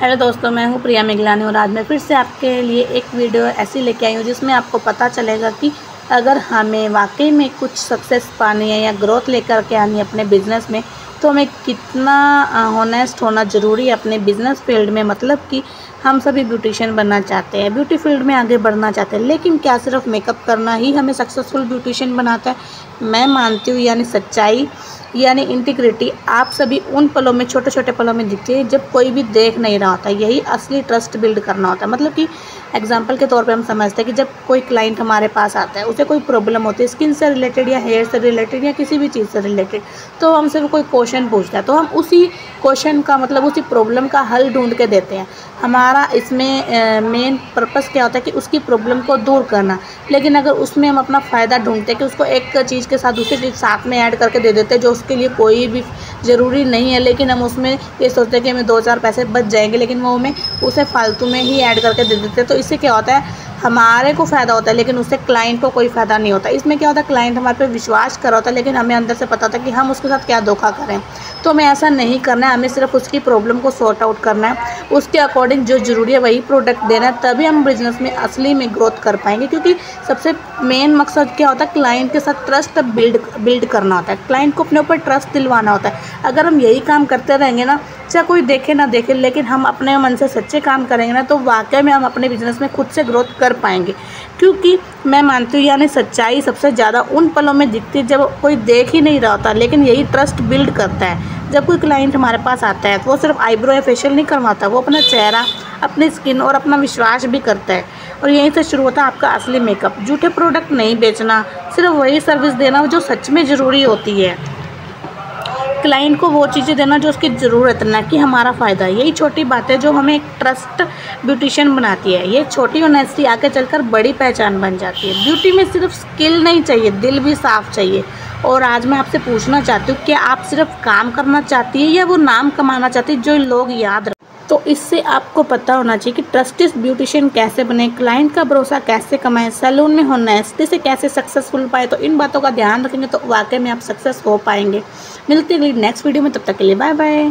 Hello दोस्तों, मैं हूँ प्रिया मेघलानी और आज मैं फिर से आपके लिए एक वीडियो ऐसी लेके आई हूँ जिसमें आपको पता चलेगा कि अगर हमें वाकई में कुछ सक्सेस पानी है या ग्रोथ लेकर के आनी है अपने बिज़नेस में, तो हमें कितना होनेस्ट होना ज़रूरी है अपने बिज़नेस फील्ड में। मतलब कि हम सभी ब्यूटिशियन बनना चाहते हैं, ब्यूटी फील्ड में आगे बढ़ना चाहते हैं, लेकिन क्या सिर्फ मेकअप करना ही हमें सक्सेसफुल ब्यूटिशियन बनाता है? मैं मानती हूँ यानी सच्चाई यानी इंटीग्रिटी आप सभी उन पलों में, छोटे छोटे पलों में दिखती है जब कोई भी देख नहीं रहा होता। यही असली ट्रस्ट बिल्ड करना होता है। मतलब कि एग्जांपल के तौर पे हम समझते हैं कि जब कोई क्लाइंट हमारे पास आता है, उसे कोई प्रॉब्लम होती है स्किन से रिलेटेड या हेयर से रिलेटेड या किसी भी चीज़ से रिलेटेड, तो हमसे वो कोई क्वेश्चन पूछता है तो हम उसी क्वेश्चन का मतलब उसी प्रॉब्लम का हल ढूंढ के देते हैं। हमारा इसमें मेन पर्पस क्या होता है कि उसकी प्रॉब्लम को दूर करना। लेकिन अगर उसमें हम अपना फ़ायदा ढूंढते हैं कि उसको एक चीज़ के साथ दूसरी चीज़ साथ में ऐड करके दे देते हैं जो उसके लिए कोई भी ज़रूरी नहीं है, लेकिन हम उसमें ये सोचते हैं कि हमें 2-4 पैसे बच जाएंगे, लेकिन वो हमें उसे फालतू में ही ऐड करके दे देते हैं। तो इससे क्या होता है, हमारे को फ़ायदा होता है लेकिन उससे क्लाइंट को कोई फ़ायदा नहीं होता। इसमें क्या होता है, क्लाइंट हमारे पे विश्वास कर रहा होता है लेकिन हमें अंदर से पता होता है कि हम उसके साथ क्या धोखा करें। तो हमें ऐसा नहीं करना है, हमें सिर्फ उसकी प्रॉब्लम को सॉर्ट आउट करना है, उसके अकॉर्डिंग जो ज़रूरी है वही प्रोडक्ट देना है, तभी हम बिज़नेस में असली में ग्रोथ कर पाएंगे। क्योंकि सबसे मेन मकसद क्या होता है, क्लाइंट के साथ ट्रस्ट बिल्ड करना होता है, क्लाइंट को अपने ऊपर ट्रस्ट दिलवाना होता है। अगर हम यही काम करते रहेंगे ना, चाहे कोई देखे ना देखे, लेकिन हम अपने मन से सच्चे काम करेंगे ना, तो वाकई में हम अपने बिज़नेस में खुद से ग्रोथ कर पाएंगे। क्योंकि मैं मानती हूँ यानी सच्चाई सबसे ज़्यादा उन पलों में दिखती है जब कोई देख ही नहीं रहा होता, लेकिन यही ट्रस्ट बिल्ड करता है। जब कोई क्लाइंट हमारे पास आता है तो वो सिर्फ आईब्रो या फेशियल नहीं करवाता, वो अपना चेहरा, अपनी स्किन और अपना विश्वास भी करता है। और यहीं से शुरू होता है आपका असली मेकअप। झूठे प्रोडक्ट नहीं बेचना, सिर्फ वही सर्विस देना जो सच में ज़रूरी होती है। क्लाइंट को वो चीज़ें देना जो उसकी ज़रूरत, ना कि हमारा फ़ायदा। यही छोटी बातें जो हमें एक ट्रस्ट ब्यूटिशियन बनाती है। ये छोटी ऑनेस्टी आगे चलकर बड़ी पहचान बन जाती है। ब्यूटी में सिर्फ स्किल नहीं चाहिए, दिल भी साफ चाहिए। और आज मैं आपसे पूछना चाहती हूँ कि आप सिर्फ काम करना चाहती है या वो नाम कमाना चाहती है जो लोग याद रखें? तो इससे आपको पता होना चाहिए कि ट्रस्टेड ब्यूटिशियन कैसे बने, क्लाइंट का भरोसा कैसे कमाएं, सैलून में होनेस्टी से कैसे सक्सेसफुल पाए। तो इन बातों का ध्यान रखेंगे तो वाकई में आप सक्सेस हो पाएंगे। मिलते हैं अगली नेक्स्ट वीडियो में, तब तक के लिए बाय बाय।